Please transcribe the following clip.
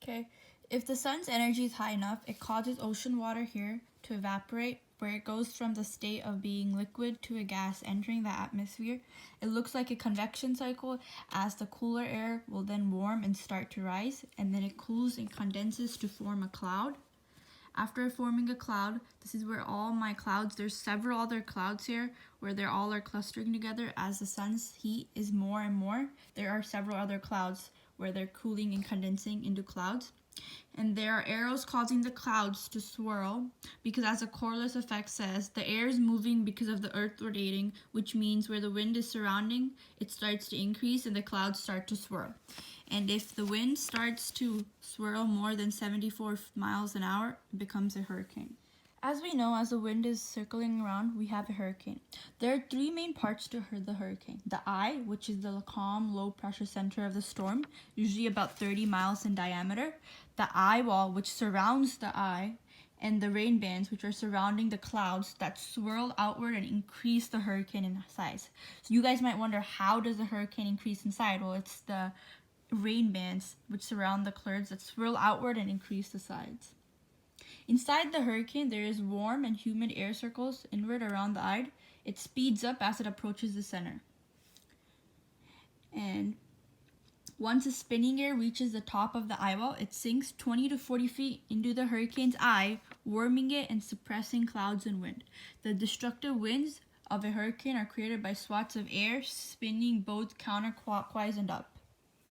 Okay, if the sun's energy is high enough, it causes ocean water here to evaporate, where it goes from the state of being liquid to a gas entering the atmosphere. It looks like a convection cycle, as the cooler air will then warm and start to rise, and then it cools and condenses to form a cloud. After forming a cloud, this is where all my clouds, there's several other clouds here where they all are clustering together. As the sun's heat is more and more, there are several other clouds where they're cooling and condensing into clouds. And there are arrows causing the clouds to swirl because, as the Coriolis effect says, the air is moving because of the earth rotating, which means where the wind is surrounding, it starts to increase and the clouds start to swirl. And if the wind starts to swirl more than 74 miles an hour, it becomes a hurricane. As we know, as the wind is circling around, we have a hurricane. There are three main parts to the hurricane. The eye, which is the calm, low-pressure center of the storm, usually about 30 miles in diameter. The eye wall, which surrounds the eye, and the rain bands, which are surrounding the clouds that swirl outward and increase the hurricane in size. So you guys might wonder, how does the hurricane increase in size? Well, it's the rain bands, which surround the clouds that swirl outward and increase the size. Inside the hurricane, there is warm and humid air circles inward around the eye. It speeds up as it approaches the center. And once the spinning air reaches the top of the eye wall, it sinks 20 to 40 feet into the hurricane's eye, warming it and suppressing clouds and wind. The destructive winds of a hurricane are created by swats of air spinning both counterclockwise and up.